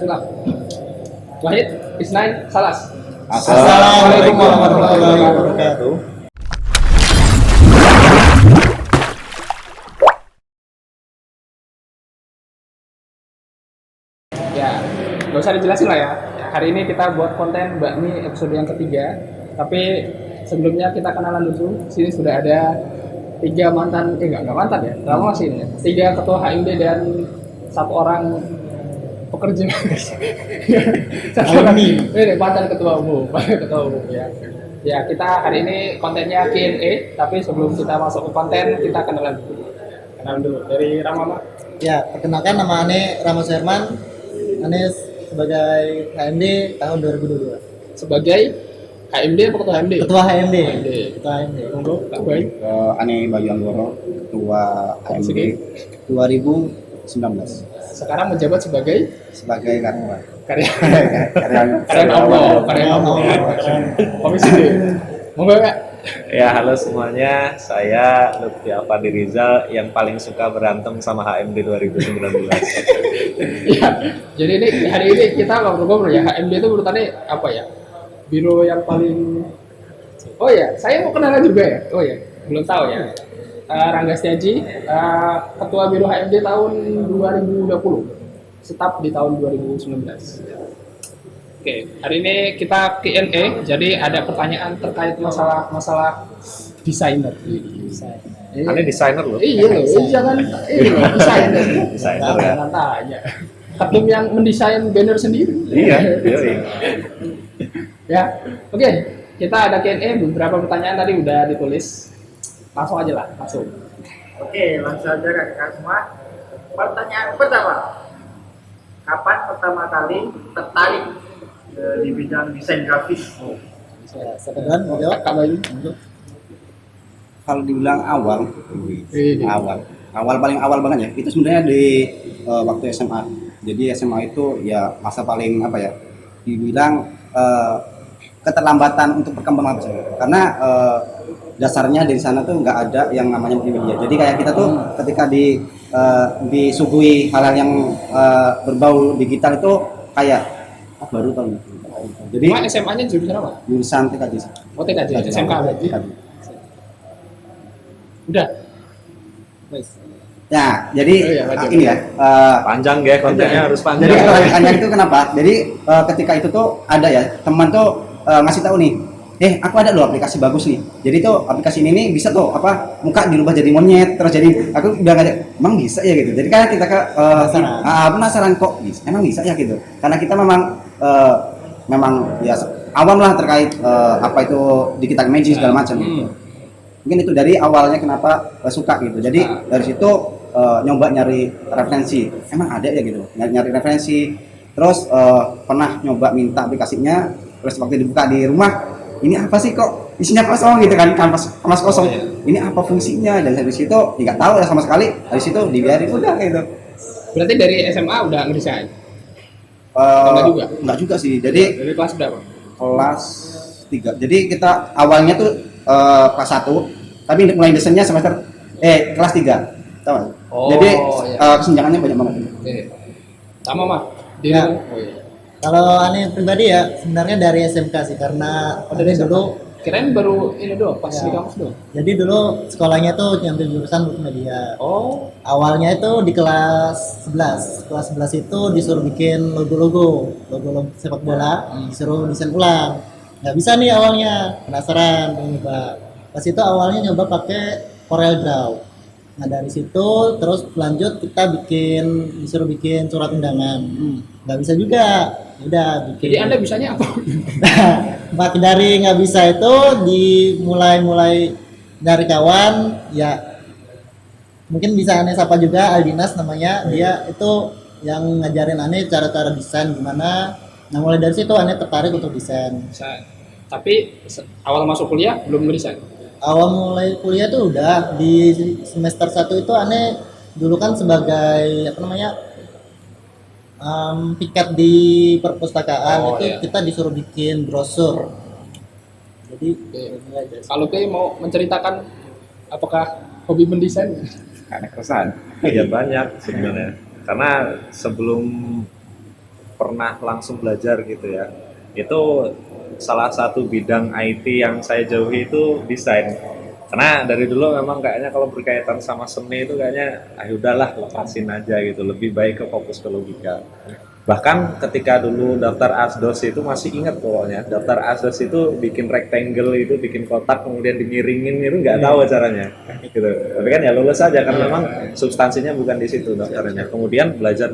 Bismillah. Wahid, Isnain, Salas. Assalamualaikum warahmatullahi wabarakatuh. Ya, nggak usah dijelasin lah ya. Hari ini kita buat konten bakmi episode yang ketiga. Tapi sebelumnya kita kenalan dulu. Sini sudah ada 3 mantan, nggak mantan ya, lama sih ini. 3 ketua HMD dan 1 orang pekerja. Satu orang ini mantan ketua umum, ya. Ya, kita hari ini kontennya Q&A, tapi sebelum kita masuk ke konten, kita kenalan dulu. Dari Rama. Ya, perkenalkan nama Ane Rama Sherman. Ane sebagai HMD tahun 2022. Sebagai HMD atau ketua HMD? Ketua HMD. Ketua HMD. Monggo, Kak Bayi. Ane Bayu Anggoro, ketua HMD 2019 Sekarang menjabat sebagai karyawan. karyawan Allah. Komisi D. Monggo, Kak. Ya, halo semuanya. Saya Lutfi Alfandi Rizal yang paling suka berantem sama HMD 2019. Ya, jadi ini hari ini kita ngobrol-ngobrol ya. HMD itu urutannya apa ya? Biro yang paling. Oh ya, saya mau kenalan juga ya. Oh ya, belum tahu ya. Rangga Setiaji, Ketua Biro HMD tahun 2020, staf di tahun 2019. Oke, hari ini kita Q&A, jadi ada pertanyaan terkait masalah desainer. Ane desainer loh. Iya loh, jangan desainer. Desainer ya. Jangan tanya. Ketum yang mendesain banner sendiri. Iya. Ya, oke. Kita ada Q&A, beberapa pertanyaan tadi udah ditulis. Langsung aja lah, langsung. Oke, langsung aja kakak semua. Pertanyaan pertama, kapan pertama kali tertarik di bidang desain grafis? Sebenarnya mau jawab? Kak Bayu. Kalau dibilang awal paling awal banget ya, itu sebenarnya di waktu SMA. Jadi SMA itu ya masa paling apa ya, dibilang keterlambatan untuk perkembangan karena dasarnya dari sana tuh nggak ada yang namanya multimedia. Jadi kayak kita tuh ketika disuguhi hal-hal yang berbau digital itu kayak baru tahun. Jadi SMA-nya jurusan apa? jurusan TKJ. Oh, TKJ, SMK berarti. Udah. Ya, jadi Oh, iya, lanjut. ini ya. Panjang ya, kontennya harus panjang. Jadi kelanjutannya itu kenapa? Jadi ketika itu tuh ada ya teman tuh ngasih tahu nih, aku ada loh aplikasi bagus nih. Jadi tuh aplikasi ini nih bisa tuh muka dirubah jadi monyet terus jadi aku udah nggak emang bisa ya gitu. Jadi kan kita penasaran kok bisa, emang bisa ya gitu. Karena kita memang ya awam lah terkait apa itu digital magic segala macam. Gitu. Mungkin itu dari awalnya kenapa suka gitu. Jadi dari situ nyoba nyari referensi. Emang ada ya gitu. Nyari referensi. Terus pernah nyoba minta aplikasinya. Terus waktu dibuka di rumah, ini apa sih kok isinya kosong gitu kan, kanvas kosong. Ini apa fungsinya? Dan dari situ nggak tahu ya sama sekali. Dari situ dibiarin udah gitu. Berarti dari SMA udah ngedesain? Enggak juga? Enggak juga sih. Jadi Dari kelas berapa? kelas 3. Jadi kita awalnya tuh kelas 1, tapi mulai desainnya semester kelas 3. Tahu nggak? Oh, Jadi iya. kesenjangannya banyak banget. Oke. Sama mah. Ya. Oh iya. Kalau Ane pribadi ya sebenarnya dari SMK sih karena Dari dulu kirain baru ini doang, pas Ya. di kampus doang. jadi dulu sekolahnya tuh ngambil jurusan multimedia. Oh, Awalnya itu di kelas 11. Kelas 11 itu disuruh bikin logo sepak bola, disuruh desain ulang. Nggak bisa nih awalnya, penasaran pengen nyoba. Pas itu awalnya nyoba pakai Corel Draw. Nah dari situ terus lanjut kita disuruh bikin surat undangan. Nggak bisa juga, udah bikin. jadi Anda bisanya apa? Makin dari nggak bisa itu dimulai dari kawan ya mungkin bisa Ane sapa juga Aldinas namanya. Dia itu yang ngajarin Ane cara-cara desain gimana. Nah mulai dari situ Ane tertarik untuk desain. Bisa. Tapi awal masuk kuliah belum ngedesain. Awal mulai kuliah tuh udah di semester 1 itu Ane dulu kan sebagai piket di perpustakaan itu iya. kita disuruh bikin brosur. Jadi Kalau kayak mau menceritakan apakah hobi mendesain? Karena keresahan. Ya banyak sebenarnya. Karena sebelum pernah langsung belajar gitu ya. Itu salah satu bidang IT yang saya jauhi itu desain. Karena dari dulu memang kayaknya kalau berkaitan sama seni itu kayaknya udahlah lepasin aja gitu, lebih baik ke fokus ke logika. Bahkan ketika dulu daftar asdos itu masih ingat pokoknya, daftar asdos itu bikin rectangle itu, bikin kotak kemudian dimiringin itu nggak tahu caranya gitu. Tapi kan ya lulus aja karena memang substansinya bukan di situ daftarnya. Kemudian belajar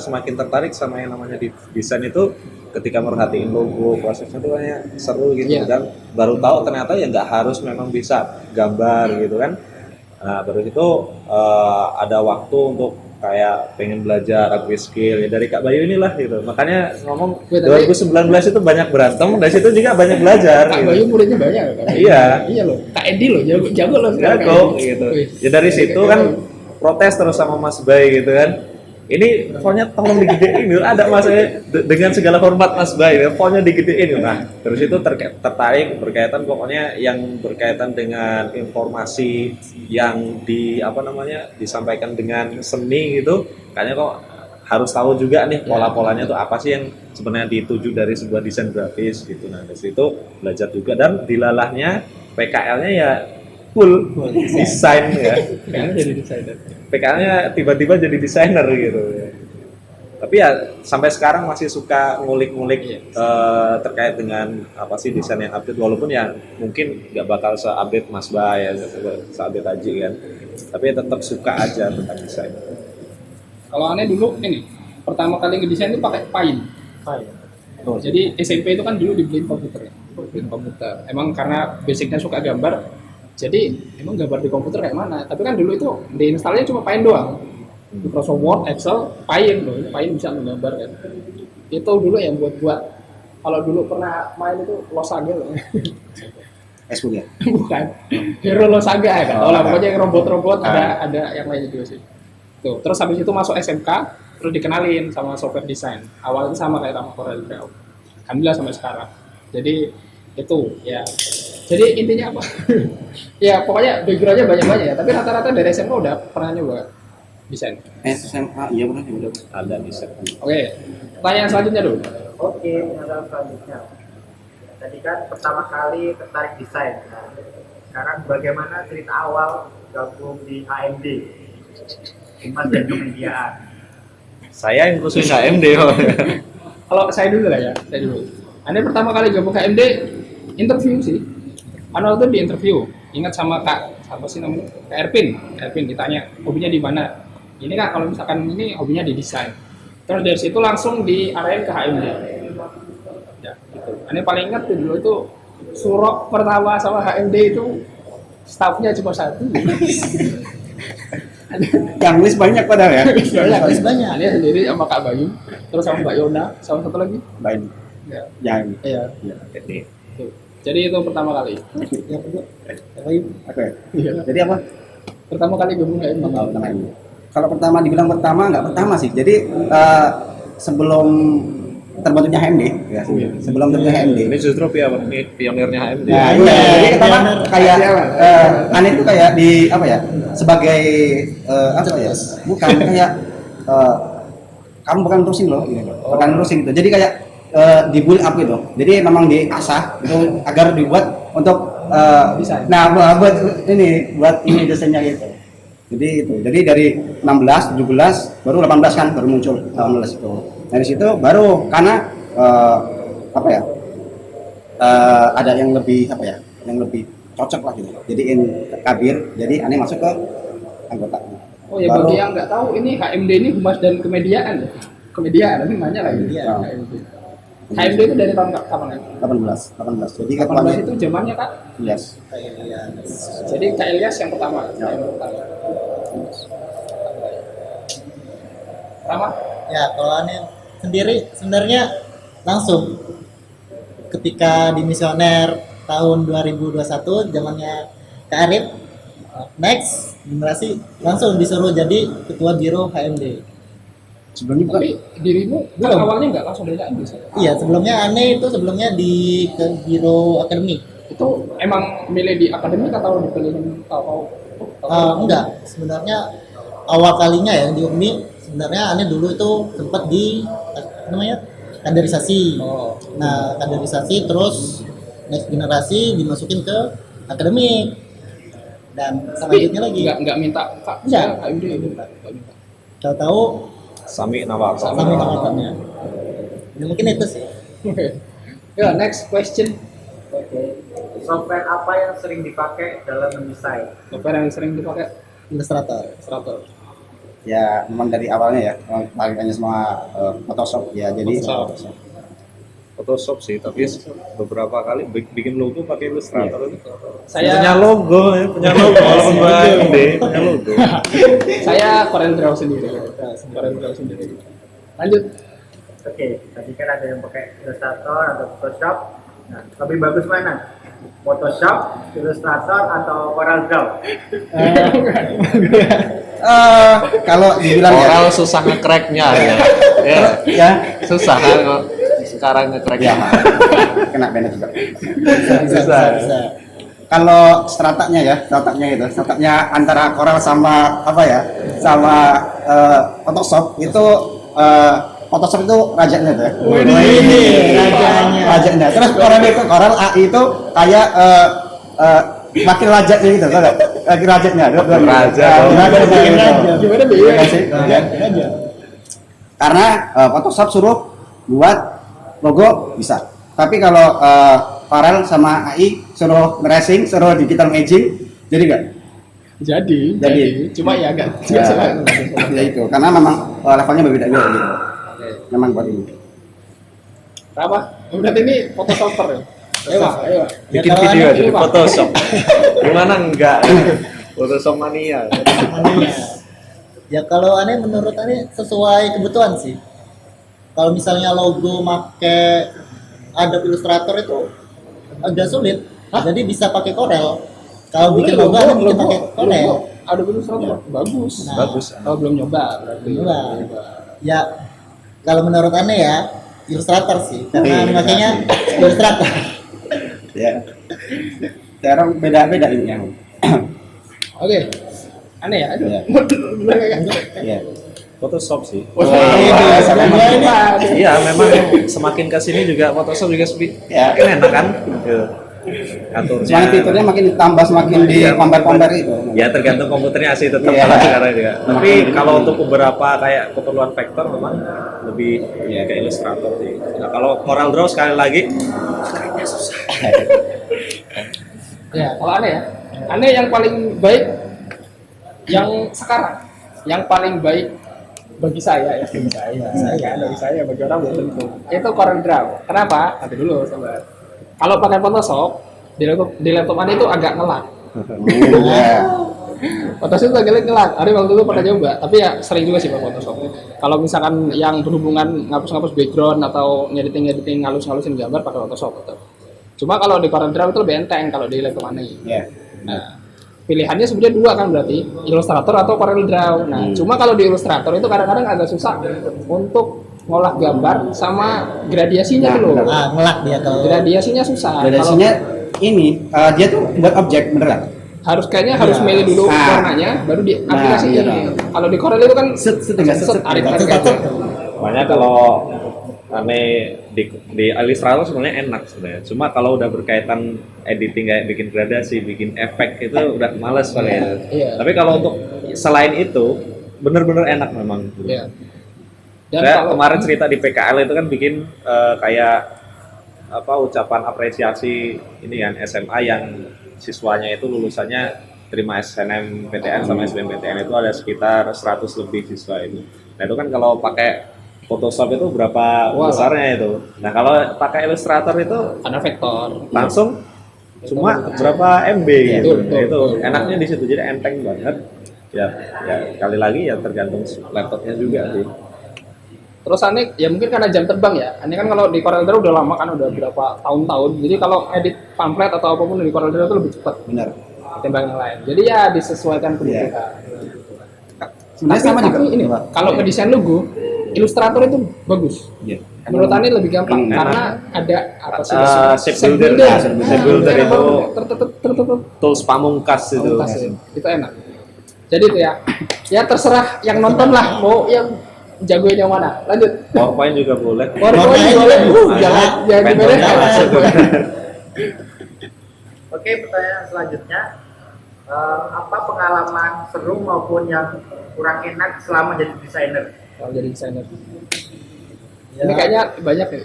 semakin tertarik sama yang namanya desain itu ketika merhatiin logo, prosesnya itu kayaknya seru gitu dan baru tahu ternyata ya nggak harus memang bisa gambar gitu kan. Nah baru itu ada waktu untuk kayak pengen belajar upgrade skill ya dari Kak Bayu inilah gitu. Makanya ngomong 2019 itu banyak berantem, dari situ juga banyak belajar. Kak gitu. Bayu muridnya banyak kan? Iya. Iya loh. Kak Edi loh, jago loh sekarang. Jago gitu. Ya dari situ kan protes terus sama Mas Bay gitu kan. Ini fontnya tolong digedein gitu. Ada Mas dengan segala hormat Mas Bay, fontnya digedein. Nah, terus itu tertarik berkaitan pokoknya yang berkaitan dengan informasi yang disampaikan dengan seni gitu. Kayaknya kok harus tahu juga nih pola-polanya tuh apa sih yang sebenarnya dituju dari sebuah desain grafis gitu. Nah, dari situ belajar juga dan dilalahnya PKL-nya ya full desain ya. Kayaknya jadi desainer. PKL-nya tiba-tiba jadi desainer gitu. Tapi ya sampai sekarang masih suka ngulik-ngulik terkait dengan apa sih desain yang update walaupun ya mungkin nggak bakal se-update Mas Ba ya, se-update Aji kan. Tapi ya tetap suka aja tentang desain. Kalau aneh dulu ini pertama kali ngedesain itu pakai Paint. Jadi SMP itu kan dulu dibeliin komputer ya. Beliin komputer. Emang karena basicnya suka gambar. Jadi emang gambar di komputer kayak mana? Tapi kan dulu itu diinstalnya cuma Paint doang. Microsoft Word, Excel, Paint loh. Paint bisa menggambar kan. Itu dulu yang buat. Kalau dulu pernah main itu Losaga loh. Facebook ya. Bukan. Hero Losaga kan. Lah pokoknya yang robot-robot ada yang lainnya juga sih. Tuh, terus habis itu masuk SMK, terus dikenalin sama software design. Awalnya sama kayak sama Corel Draw. Alhamdulillah sampai sekarang. Jadi itu ya. Jadi intinya apa? Ya pokoknya backgroundnya banyak-banyak ya. Tapi rata-rata dari SMK udah pernah nyoba desain. SMA iya pernah udah. Ada desain. Oke, pertanyaan selanjutnya dulu. Oke, pertanyaan selanjutnya. Tadi kan pertama kali tertarik desain. Nah, sekarang bagaimana cerita awal gabung di HMD? Humas dan Kemediaan. Saya yang khusus HMD. Kalau saya dulu lah ya, saya dulu. Anda pertama kali gabung HMD interview sih. Anda waktu di interview, ingat sama apa sih namanya? Kak Erpin ditanya hobinya di mana. Ini Kak kalau misalkan ini hobinya di desain. Terus dari situ langsung diarahin ke HMD. Ya, gitu. Anda paling ingat tuh dulu itu surok pertama sama HMD itu staffnya cuma satu. Yang list banyak padahal ya. Banyak. Anda sendiri sama Kak Bayu, terus sama Mbak Yona, sama satu lagi. Baik. Ya. Ya. Iya. Jadi Tuh. Jadi itu pertama kali. Yang kedua, apa yuk? Oke. Iya. Jadi apa? Pertama kali gabung HMD. Kalau pertama dibilang pertama nggak pertama sih. Jadi sebelum terbentuknya HMD ya. Sebelum terbentuknya HMD. ini justru pionirnya HMD. Nah, iya. Jadi pertama kayak aneh itu kayak di apa ya? Sebagai apa ya? Bukan kayak kamu bukan terusin loh, gitu. Bukan terusin gitu. Jadi kayak di-build up gitu. Jadi memang diasah itu agar dibuat untuk Desain. Nah, buat ini desainnya gitu. Jadi itu. Jadi dari 16, 17 baru 18 kan baru muncul 18 itu. Dari situ baru karena apa ya? Ada yang lebih apa ya? Yang lebih cocok lah gitu. Jadiin kabir. Jadi aneh masuk ke anggota. Oh ya bagi yang nggak tahu ini HMD ini Humas dan Kemediaan ya. Kemediaan nanti nanya lagi. HMD. HMD itu dari tahun kapan ya? 18. Jadi 18 itu zamannya Kak. Yes. Jadi Kak Ilyas yang pertama. Ya. Yang pertama. Rama? Ya, kalau aneh sendiri sebenarnya langsung ketika di misioner tahun 2021 zamannya Kak Arif, next generasi langsung disuruh jadi ketua biro HMD. Sebelumnya bukan. Tapi dirimu kan awalnya nggak langsung dari HMD sih? Iya, sebelumnya aneh itu sebelumnya di ke biro akademik. Itu emang milih di akademik atau dipilihin tahu? Enggak, sebenarnya awal kalinya ya di UMI sebenarnya aneh dulu itu sempat di namanya kaderisasi. Oh. Nah, kaderisasi terus next generasi dimasukin ke akademik dan selanjutnya lagi. Nggak minta kak, Nggak. saya KUD nggak minta. Tahu-tahu Sami nama apa? sama angkatannya. Ya, mungkin itu sih. Ya, next question. Oke. Software apa yang sering dipakai dalam mendesain? Software yang sering dipakai Ilustrator. Illustrator. Ya memang dari awalnya ya paling banyak semua Photoshop ya, jadi Photoshop. Photoshop sih, tapi beberapa kali bikin logo pakai Illustrator itu. Saya Punya logo, ya, punya logo walaupun gede, punya logo. saya Corel Draw sendiri. Corel Draw sendiri. Lanjut. Oke, tadi kan ada yang pakai Illustrator atau Photoshop. Nah, lebih bagus mana? Photoshop, Illustrator, atau Corel Draw? Kalau dibilang ya, Oral susah nge-cracknya ya. Ya, ya susah kan kok sekarang nge-cracknya. kena band juga. Bisa. Kalau stratanya antara Corel sama apa ya, sama Photoshop itu Photoshop itu rajanya tuh ya. Rajanya. Terus Corel AI itu kayak makin rajanya gitu, tau nggak? Lagi rajanya. Raja. Gimana Bi? Iya sih. Karena Photoshop suruh buat logo bisa. Tapi kalau Corel sama AI suruh tracing, suruh digital imaging, jadi nggak? Jadi. Cuma ya agak Ya, ya itu. Karena memang levelnya berbeda-beda gitu. Memang buat ini. Apa? Berarti ini Photoshopper ya? Ayo. Bikin kalau video anak aja di ini, Pak. Photoshop. Gimana enggak? Photoshop mania. Ya kalau aneh menurut aneh sesuai kebutuhan sih. Kalau misalnya logo make Adobe Illustrator itu agak sulit. Jadi bisa pakai Corel. Kalau bikin logo aneh bikin pakai Corel. Ada Illustrator. Bagus. Nah, Bagus. Oh, belum nyoba berarti. Inilah. Ya kalau menurut aneh ya Illustrator sih. Karena aneh makanya Illustrator. Ya. Sekarang beda-beda ini yang. Oke. Aneh ya? Aduh. Iya. Ya. Photoshop sih. Iya. Iya, memang semakin ke sini juga Photoshop juga Ya. semakin enak kan? Gitu. Aturnya. Semakin fiturnya makin ditambah, semakin dipombar-pombar itu. Ya tergantung komputernya sih tetap Iya. sekarang juga. Tapi kalau untuk beberapa kayak keperluan vektor memang lebih ya ke Illustrator sih. Nah, kalau Corel Draw sekali lagi Ya, kalau aneh ya. Aneh yang paling baik yang sekarang. Yang paling baik bagi saya ya, bagi saya bagi orang belum tentu. Itu Corel Draw. Kenapa? Nanti dulu sabar. Kalau pakai Photoshop di laptop aneh itu agak ngelak. Photoshop itu agak ngelak. Ada waktu itu pernah coba, tapi ya sering juga sih pakai Photoshop. Kalau misalkan yang berhubungan ngapus-ngapus background atau ngediting ngalus-ngalusin gambar pakai Photoshop tetap. Cuma kalau di Corel Draw itu lebih enteng kalau di laptop aneh. Ya. Nah, pilihannya sebenarnya dua kan berarti Illustrator atau Corel Draw. Nah, cuma kalau di Illustrator itu kadang-kadang agak susah untuk ngolah gambar sama gradiasinya dulu. Ah, ngelak dia kalau Gradiasinya susah. Gradasinya ini dia tuh buat objek beneran. Harus kayaknya harus Iya. milih dulu Nah. warnanya baru di aplikasi iya. Kalau di Corel itu kan tarik aja. makanya kalau aneh di Illustrator sebenarnya enak sebenarnya. Cuma kalau udah berkaitan editing kayak bikin gradasi, bikin efek itu udah males paling ya. Iya. Tapi kalau untuk selain itu bener-bener enak memang. Iya. Dan Saya kalau kemarin cerita di PKL itu kan bikin kayak apa ucapan apresiasi ini kan SMA yang siswanya itu lulusannya terima SNMPTN sama SBMPTN itu ada sekitar 100 lebih siswa itu. Nah itu kan kalau pakai Photoshop itu berapa Wah. besarnya itu. Nah kalau pakai Illustrator itu ada vektor. langsung cuma berapa MB gitu. Betul, Nah, betul, itu betul. enaknya di situ jadi enteng banget. Ya kali lagi ya tergantung laptopnya juga sih. Terus aneh ya mungkin karena jam terbang ya. Aneh kan kalau di Corel Draw udah lama kan udah berapa tahun-tahun. Jadi kalau edit pamflet atau apapun di Corel Draw itu lebih cepat Benar. ketimbang yang lain. Jadi ya disesuaikan kebutuhan. Sebenarnya sama juga. Tapi ini kalau ngedesain logo, Illustrator itu bagus. Iya. Menurut Ani lebih gampang Enak. karena ada apa sih? Shape builder. Shape builder itu tertutup tools pamungkas itu. itu enak. Jadi itu ya terserah yang nonton lah mau yang jagoin yang mana? Lanjut. PowerPoint juga boleh. PowerPoint boleh. Jangan Pengen dibereskan. masuk. Oke, pertanyaan selanjutnya. Apa pengalaman seru maupun yang kurang enak selama jadi desainer? Kalau jadi desainer. Ya. Ini kayaknya banyak ya.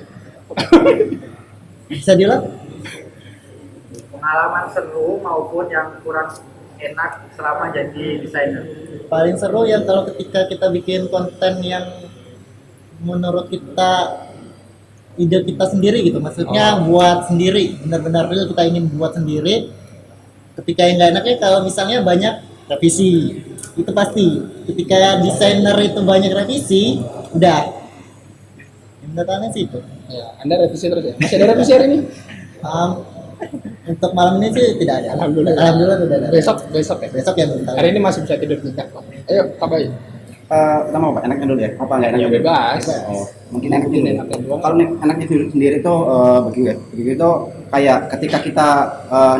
Bisa diulang? Pengalaman seru maupun yang kurang enak selama jadi desainer. Paling seru yang kalau ketika kita bikin konten yang menurut kita ide kita sendiri gitu, maksudnya buat sendiri, benar-benar real kita ingin buat sendiri. Ketika yang nggak enaknya kalau misalnya banyak revisi, itu pasti. Ketika desainer itu banyak revisi, udah. Yang menurut sih itu. Ya, Anda revisi terus ya. Masih ada revisi hari ini? Untuk malam ini sih tidak ada. Alhamdulillah. Alhamdulillah tidak ada. Besok ya. Besok ya belum tahu. Hari ini masih bisa tidur nyenyak kok. Ayo, Kak Bayu. Kita mau apa? Enaknya dulu ya? Apa nggak enaknya? Ya bebas. Oh, mungkin enaknya dulu. Enaknya dulu. Kalau enaknya sendiri itu begitu itu kayak ketika kita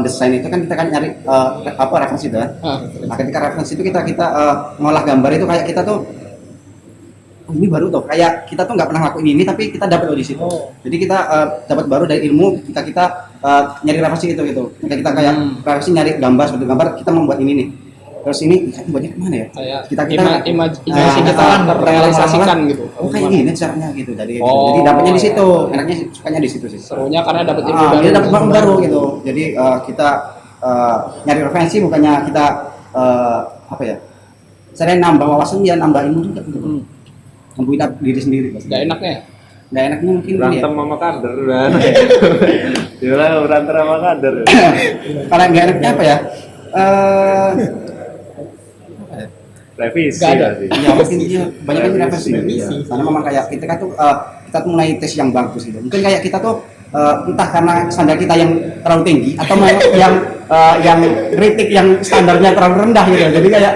desain itu kan kita kan nyari apa referensi itu kan. Nah, ketika referensi itu kita ngolah gambar itu kayak kita tuh oh, ini baru tuh kayak kita tuh nggak pernah ngelakuin ini tapi kita dapat di situ. Jadi kita dapat baru dari ilmu ketika kita nyari referensi itu gitu. Ketika kita kayak referensi nyari gambar seperti gambar kita membuat ini nih. Terus ini buatnya kemana ya? Kayak Kita imajinasi kita terrealisasikan gitu. Oh kayak gini caranya gitu. Jadi Oh. jadi dapatnya di situ. Enaknya sukanya di situ sih. Serunya karena dapat ilmu Ah, baru. kita dapat ilmu baru gitu. Jadi kita nyari referensi bukannya kita apa ya? Selain nambah wawasan ya nambah ilmu juga gitu. Membuat diri sendiri. Gak enaknya ya? Nggak enaknya mungkin ini Berantem ya. sama kader udah. Dibilang berantem sama kader. Kalau nggak enaknya apa ya? Revisi Nggak ada. berarti. Ya mungkin dia banyak kan referensi. Revisi. Iya. Karena memang kayak kita tuh kita tuh mulai tes yang bagus gitu. Mungkin kayak kita tuh entah karena standar kita yang terlalu tinggi atau yang kritik yang standarnya terlalu rendah gitu. Jadi kayak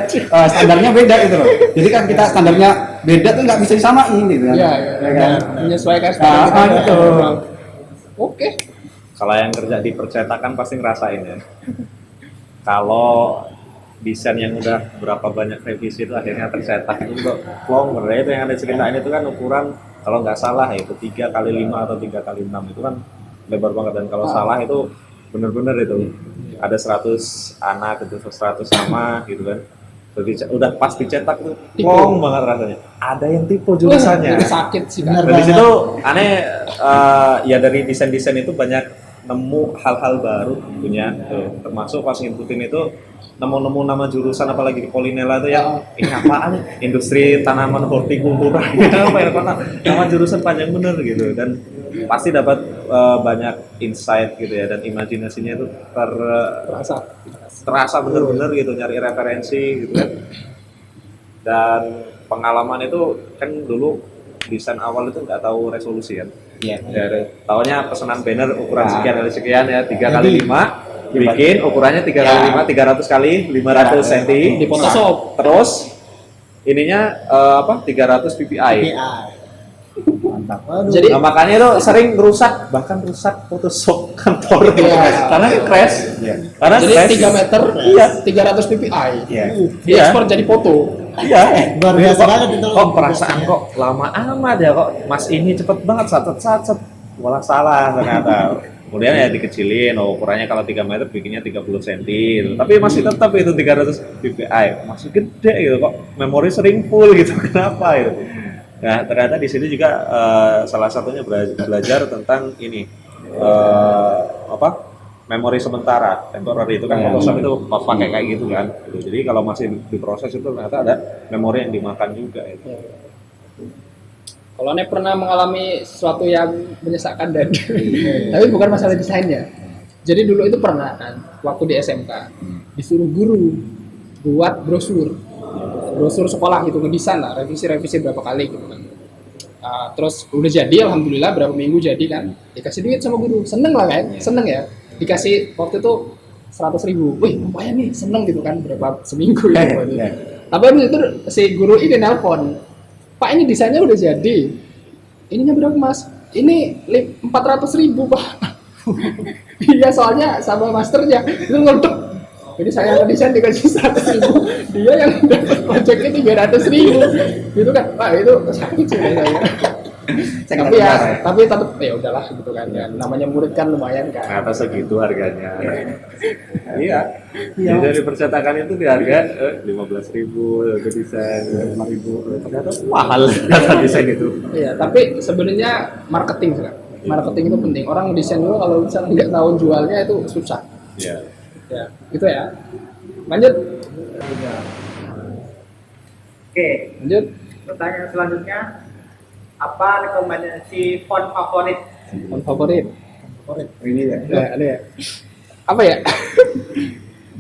standarnya beda gitu loh. Jadi kan kita standarnya beda tuh nggak bisa disamain gitu kan. Iya, Ya kan? menyesuaikan Ah, standar kita. gitu. Oke. Kalau yang kerja di percetakan pasti ngerasain ya. Kalau desain yang udah berapa banyak revisi itu akhirnya tercetak itu untuk longer ya, itu yang ada ceritain itu kan ukuran kalau nggak salah ya itu 3 kali 5 atau 3 kali 6 itu kan lebar banget dan kalau salah itu bener-bener itu ada 100 anak itu 100 nama gitu kan. Jadi udah pas dicetak tuh Tipu. long banget rasanya. Ada yang tipu jurusannya. Itu sakit sih Benar. kan. Dan di situ aneh ya dari desain-desain itu banyak nemu hal-hal baru tentunya termasuk pas ngikutin itu nemu-nemu nama jurusan apalagi di Polinela itu yang ini apaan industri tanaman hortikultura apa ya nama jurusan panjang bener gitu dan pasti dapat banyak insight gitu ya dan imajinasinya itu terasa bener-bener gitu nyari referensi gitu kan dan pengalaman itu kan dulu desain awal itu nggak tahu resolusi kan. Iya. Tahunya pesanan banner ukuran sekian kali sekian ya 3 kali 5 bikin ukurannya 3 kali 5 300 kali 500 cm Di Photoshop. terus ininya 300 ppi. Mantap. Waduh. Jadi Nah makanya itu sering rusak bahkan rusak Photoshop kantor Iya. karena crash karena jadi crash 3 meter, Iya. 300 ppi. Iya. Diekspor jadi foto. iya Luar biasa banget itu. kok perasaan kok lama amat ya kok mas ini cepet banget sat malah salah ternyata kemudian ya dikecilin ukurannya kalau 3 meter bikinnya 30 cm gitu. Tapi masih tetap itu 300 ppi masih gede gitu kok memori sering full gitu kenapa gitu. Nah ternyata di sini juga salah satunya belajar tentang ini memori sementara temporary itu kan Photoshop itu pakai kayak gitu kan gitu. Jadi kalau masih diproses itu ternyata ada memori yang dimakan juga itu. Kalau Anda pernah mengalami sesuatu yang menyesakkan dan tapi bukan masalah desainnya. Jadi dulu itu pernah kan waktu di SMK disuruh guru buat brosur sekolah gitu ngedesain lah revisi berapa kali gitu kan. Terus udah jadi alhamdulillah berapa minggu jadi kan dikasih duit sama guru seneng lah kan seneng ya dikasih waktu itu 100.000 wih lumayan nih seneng gitu kan berapa seminggu ya waktu itu. Tapi habis itu si guru ini nelpon Pak ini desainnya udah jadi ininya berapa mas ini 400.000 Pak. Iya soalnya sama masternya itu ngeledek Jadi saya yang desain dikasih 100.000, dia yang dapat proyeknya 300.000, gitu kan? Pak itu sakit sih saya. Saya Tapi kena ya, marah. tapi tetap ya udahlah gitu kan. Ya, namanya murid kan lumayan kan. Ternyata segitu harganya. Iya. Jadi dari percetakan itu di harga 15.000, ke desain 5.000. Ternyata mahal kata desain itu. Iya, tapi sebenarnya marketing kan. Marketing itu penting. Orang desain dulu kalau misalnya nggak tahu jualnya itu susah. Iya. Ya, gitu ya. Lanjut. Oke, Lanjut. pertanyaan selanjutnya, apa rekomendasi font favorit? Font favorit. Ini ya Ada ya. Apa ya?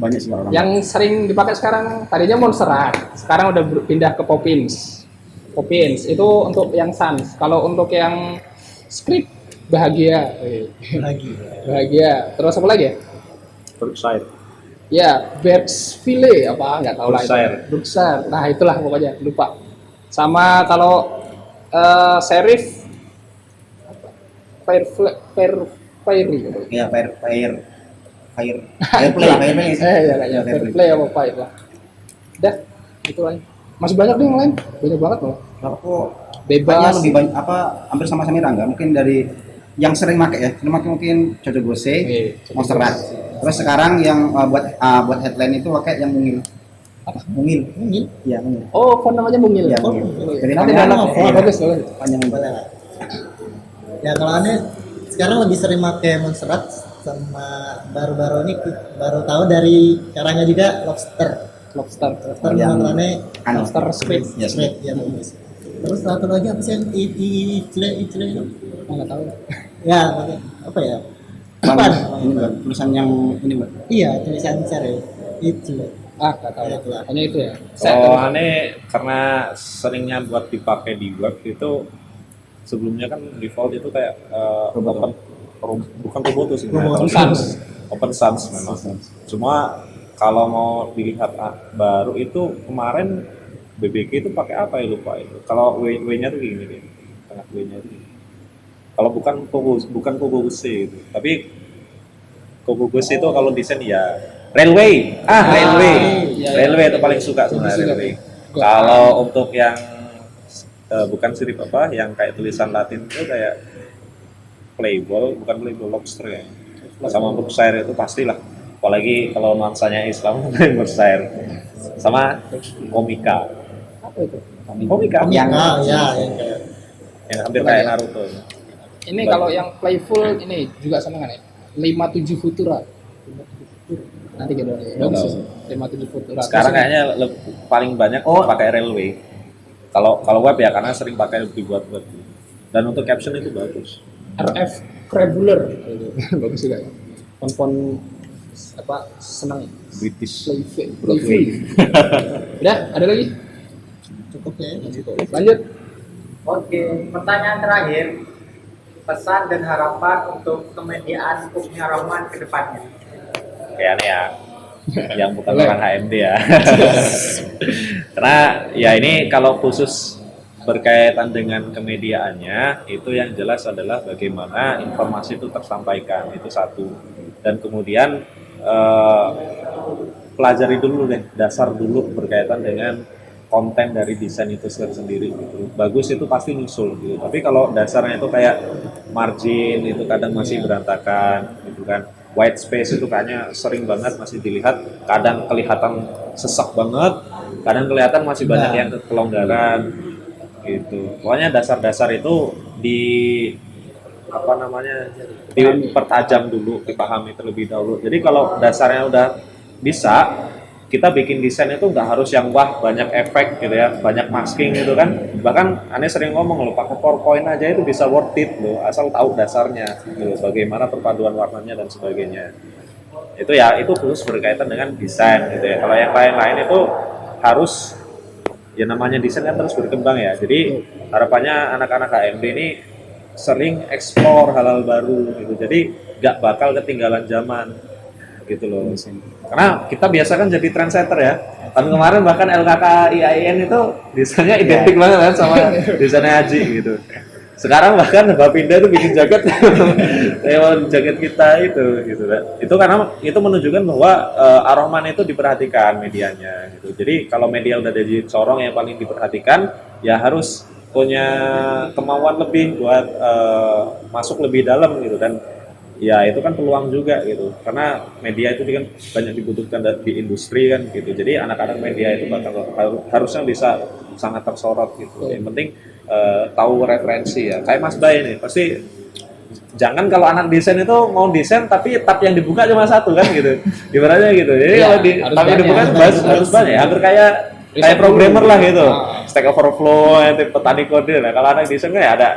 banyak sih orang. Yang sering dipakai sekarang tadinya Montserrat, sekarang udah pindah ke Poppins. Poppins itu untuk yang Sans. Kalau untuk yang script bahagia. lagi. Bahagia. Terus apa lagi ya? Berkshire. Ya, Berksville apa nggak tahu lah itu. Berkshire. Berkshire. Nah, itulah pokoknya, lupa. Sama kalau serif Fairy gitu. Ya Fireplay. Ya, Fairplay apa Fire lah. Udah, itu aja. Masih banyak nih yang lain. Banyak banget loh. Aku Bebas. kayaknya lebih banyak apa hampir sama-sama Rangga. Mungkin dari yang sering pakai ya, sering pakai mungkin Cocok Gose, Montserrat. Terus sekarang yang buat headline itu pakai yang mungil. Apa? Mungil. Mungil. Iya, mungil. Oh, font namanya Mungil. Iya, Oh, Mungil. Jadi nanti panjang, download. iya. Bagus. Panjang Boleh lah. Ya kalau aneh sekarang lebih sering pakai Montserrat, sama baru-baru ini baru tahu dari caranya juga lobster. Lobster. Lobster yang yang aneh Lobster squid. Ya, sweet ya bagus. Terus satu lagi apa sih yang icle itu? Nggak tahu. Ya apa ya? Bang, Apa? ini Bang, tulisan yang ini Bang. Iya tulisan cari icle. Nggak tahu. Ya, itulah. Hanya itu ya. Oh, aneh karena seringnya buat dipakai di web itu sebelumnya kan default itu kayak bukan Roboto sih, Roboto. Open Sans memang. Cuma kalau mau dilihat baru itu kemarin BBK itu pakai apa ya lupa itu. Kalau W-nya tuh gini deh, tengah W-nya itu. Kalau bukan Kobo C itu, tapi Kobo C itu kalau desain ya Railway. Railway. Iya, iya. Railway itu paling suka sebenarnya Suka. Railway. Kalau untuk yang bukan sirip apa, yang kayak tulisan Latin itu kayak bukan Playboy, Lobster ya. Sama Berkshire itu pastilah. Apalagi kalau nuansanya Islam, Berkshire. Sama Komika. Apa itu? Komika Yang Ya. yang hampir kayak Naruto. Ini kalau yang playful ini juga sama kan ya? 57 Futura. Nanti kita bagus. 57 Futura. Sekarang Terus kayaknya paling banyak pakai Railway. Kalau web ya karena sering pakai dibuat web. Dan untuk caption itu bagus. RF Crabular. Bagus juga ya. Font apa senang British. playful. Udah, ada lagi? Cukup ya. Lanjut. Oke, pertanyaan terakhir, pesan dan harapan untuk kemediaan Ukmi Rahman ke depannya. Kayak aneh ya. Yang bukan orang HMD ya. Karena ya ini kalau khusus berkaitan dengan kemediaannya itu yang jelas adalah bagaimana informasi itu tersampaikan, itu satu. Dan kemudian pelajari dulu deh, dasar dulu berkaitan dengan konten dari desain itu sendiri gitu. Bagus itu pasti nyusul gitu. Tapi kalau dasarnya itu kayak margin itu kadang masih berantakan gitu kan. White space itu kayaknya sering banget masih dilihat, kadang kelihatan sesak banget, kadang kelihatan masih banyak yang kelonggaran gitu. Pokoknya dasar-dasar itu dipertajam dulu, dipahami terlebih dahulu. Jadi kalau dasarnya udah bisa, kita bikin desain itu nggak harus yang wah banyak efek gitu ya, banyak masking gitu kan. Bahkan aneh sering ngomong loh, pakai PowerPoint aja itu bisa worth it loh, asal tahu dasarnya gitu, bagaimana perpaduan warnanya dan sebagainya. Itu ya, itu khusus berkaitan dengan desain gitu ya. Kalau yang lain-lain itu harus, ya namanya desain kan terus berkembang ya. Jadi harapannya anak-anak HMD ini sering explore hal-hal baru gitu. Jadi nggak bakal ketinggalan zaman gitu loh. Karena kita biasa kan jadi trendsetter ya. Tahun kemarin bahkan LKK IAIN itu desainnya identik banget kan sama desainnya Haji gitu. Sekarang bahkan Bapinda itu bikin jaket lewat jaket kita itu gitu kan. Itu karena itu menunjukkan bahwa Ar-Rahman itu diperhatikan medianya gitu. Jadi kalau media udah jadi corong yang paling diperhatikan, ya harus punya kemauan lebih buat masuk lebih dalam gitu. Dan ya itu kan peluang juga gitu, karena media itu kan banyak dibutuhkan di industri kan gitu. Jadi anak-anak media itu harusnya bisa sangat tersorot gitu. Yang penting tahu referensi ya. Kayak Mas Bay nih, pasti jangan kalau anak desain itu mau desain tapi tab yang dibuka cuma satu kan gitu. Ibaratnya gitu. Jadi Ya, kalau tab yang dibuka harus banyak, hampir kayak programmer lah gitu. Stack Overflow, tipe petani kode. Nah, kalau anak desain kan ya ada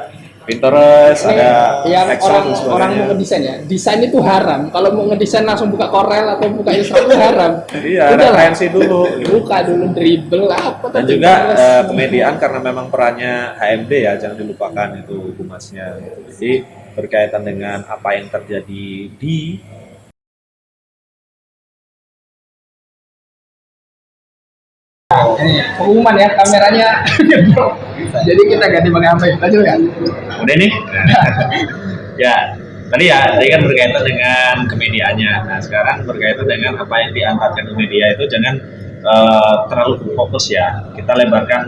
Pinterest, Ini ada yang Excel dan orang mau ngedesain ya, desain itu haram. Kalau mau ngedesain langsung buka Corel atau buka Illustrator itu haram. Iya, Udah lah. referensi dulu. Gitu. Buka dulu dribble apa. Dan tapi juga Pinterest. kemediaan karena memang perannya HMD ya, jangan dilupakan itu humasnya. Jadi berkaitan dengan apa yang terjadi di Ini pengumuman ya, kameranya. Jadi kita ganti pakai HP. Lanjut ya. udah nih. Ya, tadi kan berkaitan dengan kemediaannya. Nah, sekarang berkaitan dengan apa yang diangkatkan ke media itu jangan terlalu fokus ya. Kita lebarkan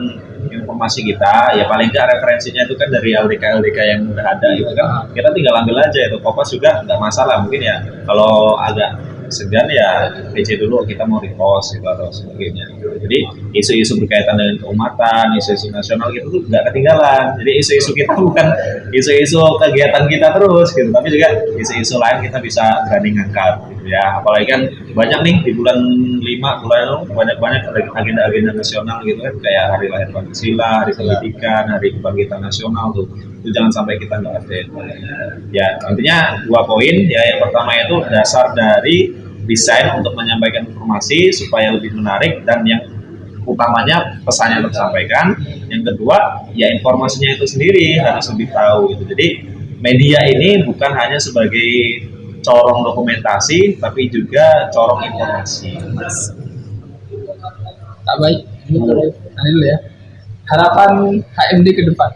informasi kita, ya paling nggak referensinya itu kan dari LDK yang udah ada gitu kan. Kita tinggal ambil aja itu, Kompas juga nggak masalah. Mungkin ya kalau agak segan ya PC dulu kita mau repost gitu atau sebagainya. Jadi isu-isu berkaitan dengan keumatan, isu-isu nasional gitu tuh nggak ketinggalan. Jadi isu-isu kita bukan isu-isu kegiatan kita terus gitu, tapi juga isu-isu lain kita bisa berani ngangkat gitu ya. Apalagi kan banyak nih di bulan 5 bulan lalu banyak agenda-agenda nasional gitu kan, kayak hari lahir Pancasila, hari pendidikan, hari kebangkitan nasional tuh. Itu jangan sampai kita nggak update. Ya intinya 2 poin ya. Yang pertama itu dasar dari desain untuk menyampaikan informasi supaya lebih menarik, dan yang utamanya pesannya tersampaikan. Yang kedua ya informasinya itu sendiri harus lebih tahu gitu. Jadi media ini bukan hanya sebagai corong dokumentasi tapi juga corong informasi. Tak baik. Ini dulu ya. Harapan HMD ke depan.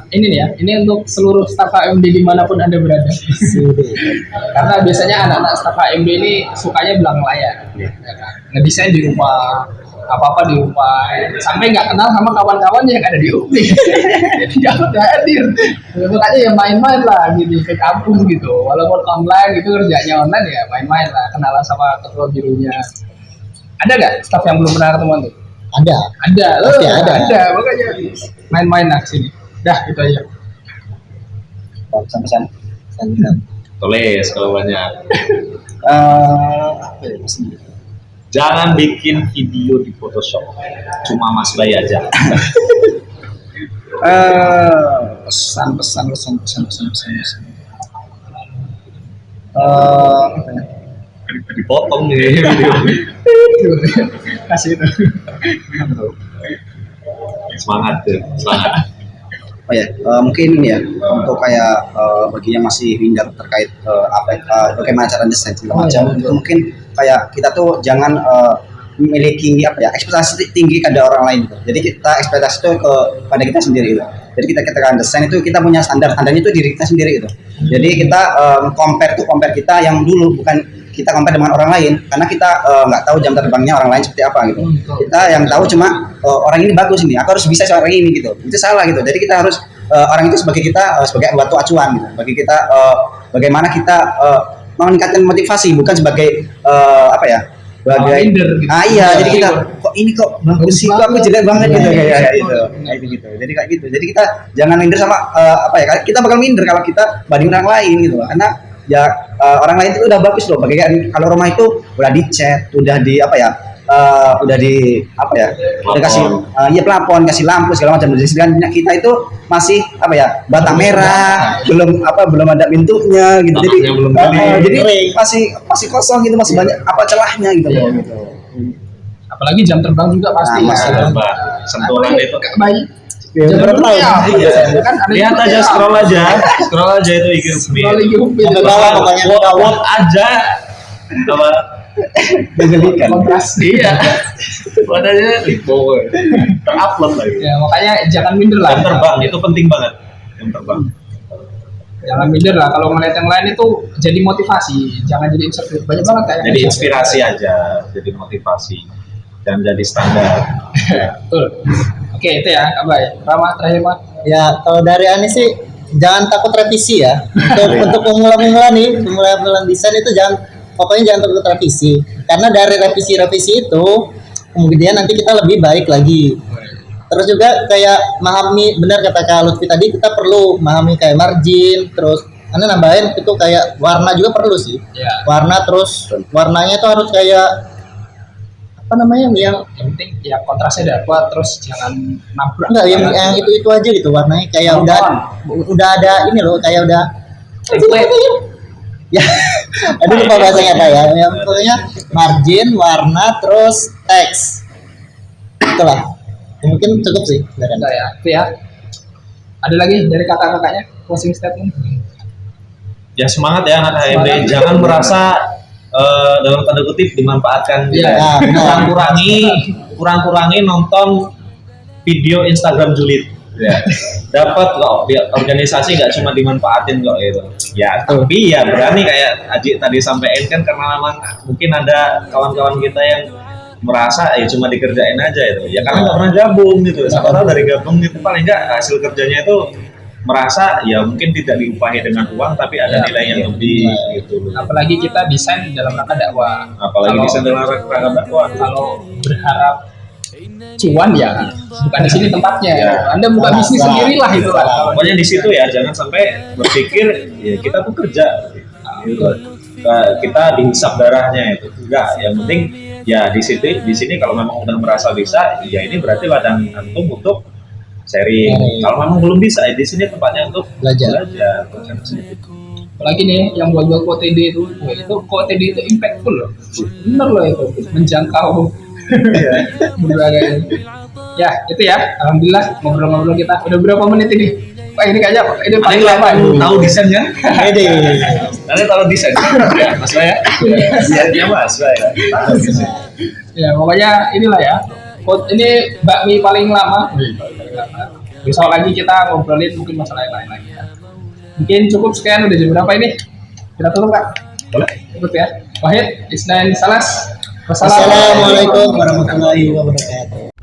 Ini nih ya, ini untuk seluruh staf HMD dimanapun Anda berada. Karena biasanya anak-anak staf HMD ini sukanya belang layar, ya kan? Ngedesain di rumah, apa-apa di rumah, sampai nggak kenal sama kawan-kawan yang ada di UP. Jadi nggak ada hadir. Makanya ya main-main lah gitu ke kampung gitu. Walaupun online gitu, kerjanya online ya main-main lah, kenalan sama ketua birunya. Ada nggak staf yang belum pernah ketemu tuh? Ada, Pasti ada. Makanya main-main lah sini. Dah, itu aja. Pesan-pesan. Tulis kalau banyak. Apa ya pesan? Jangan bikin video di Photoshop, cuma Mas Bay aja. Pesan. Apa ya? Dipotong nih video. Kasih itu. Semangat tuh, semangat. Oh ya, mungkin ini ya untuk kayak bagi yang masih minder terkait bagaimana cara desain segala macam, itu mungkin kayak kita tuh jangan memiliki apa ya ekspektasi tinggi kepada orang lain gitu. Jadi kita ekspektasi itu kepada kita sendiri gitu. Jadi kita desain itu kita punya standarnya itu diri kita sendiri gitu. Jadi kita compare kita yang dulu, bukan kita compare dengan orang lain, karena kita nggak tahu jam terbangnya orang lain seperti apa gitu. Kita yang tahu cuma orang ini bagus ini, aku harus bisa seperti orang ini gitu. Itu salah gitu. Jadi kita harus orang itu sebagai kita sebagai batu acuan gitu. Bagi kita bagaimana kita meningkatkan motivasi, bukan sebagai apa ya? Sebagai Minder gitu. iya, jadi kita kok ini kok bagus sih, kok aku jelek banget gitu kayak gitu. Jadi kayak gitu. Jadi kita jangan minder sama apa ya? Kita bakal minder kalau kita banding orang lain gitu. Karena ya orang lain itu udah bagus loh. Bagaikan kalau rumah itu udah dicat, udah di apa ya? Udah di apa ya? Udah kasih iya plafon, kasih lampu segala macam. Sedangkan kita itu masih apa ya? Bata merah, belum ada pintunya gitu. Jadi Tanahnya belum jadi masih kosong gitu, masih banyak apa celahnya gitu loh. Gitu. Apalagi jam terbang juga pasti. Nah, ya. Mbak, sentuhan itu. Baik. Ya, Jam berapa terbang tahun? ya. Kan ada Lihat juga aja, ya. scroll aja itu IG Upin. Scroll IG Upin. Sampai bawah pokoknya, sampai bawah. Quote aja. Apa Menggelikan. kontras. Iya. Wadahnya lipo, terupload lagi. Ya makanya jangan minder lah. Jam terbang itu penting banget. Jam terbang. Jangan minder lah. Kalau ngeliat yang lain itu jadi motivasi, jangan jadi insecure. Banyak banget kayak. Jadi inspirasi aja, jadi motivasi. Dan jadi standar. Betul. Oke itu ya, Kak Bay. Rama terakhir Pak. Ya kalau dari Ani sih jangan takut revisi ya. Untuk pemula-pemula nih, pemula-pemula desain itu pokoknya jangan takut revisi. Karena dari revisi-revisi itu kemudian nanti kita lebih baik lagi. Terus juga kayak memahami, benar kata Kak Lutfi tadi, kita perlu memahami kayak margin, terus Anda nambahin itu kayak warna juga perlu sih. Ya. Warna, terus warnanya itu harus kayak apa namanya yang Yang penting ya kontrasnya dapat, terus jangan nabrak. enggak yang itu aja gitu, warnanya kayak udah ada ini loh, kayak udah ya aduh lupa bahasanya apa ya, yang pokoknya margin, warna, terus teks, itulah. Ya, mungkin cukup sih dari Anda. Udah ya, itu ya. Ada lagi dari kakak-kakaknya closing statement. Ya semangat ya anak HMD, jangan merasa dalam tanda kutip dimanfaatkan. Iya. Kurang-kurangi nonton video Instagram julid. Ya. Dapat kok di organisasi nggak cuma dimanfaatin kok gitu. Ya tapi ya berani kayak Aji tadi sampaikan kan, karena memang mungkin ada kawan-kawan kita yang merasa ya cuma dikerjain aja itu. Ya karena nggak pernah gabung gitu. Siapa tahu dari gabung itu paling nggak hasil kerjanya itu merasa ya mungkin tidak diupahi dengan uang tapi ada nilai yang lebih gitu. Apalagi kita desain dalam rangka dakwah. Apalagi desain dalam rangka dakwah. Kalau berharap cuan ya bukan di sini tempatnya. Ya. Anda buka bisnis sendiri lah itu lah. Pokoknya di situ ya, jangan sampai berpikir ya kita tuh kerja gitu. Kita dihisap darahnya itu enggak. Yang penting ya di sini kalau memang udah merasa bisa, ya ini berarti ladang antum untuk sharing. Kalau memang belum bisa, ya di sini tempatnya untuk Belajar. Apalagi nih yang buat KOTD itu KOTD itu impactful loh. Bener loh itu menjangkau berbagai. Ya itu ya, alhamdulillah ngobrol-ngobrol kita udah berapa menit ini? Pak ini kayaknya ini paling lama. Tahu desain kan? Ede. Nanti tahu desain. Ya, Mas ya. Iya dia Mas ya. Ya pokoknya inilah ya. Ini bakmi paling lama. Besok lagi kita ngobrolin mungkin masalah yang lain lagi ya. Mungkin cukup sekian, udah jam berapa ini? Kita tutup Kak? Boleh. Tutup ya. Wahid, Isnan Salas. Wassalamualaikum warahmatullahi wabarakatuh.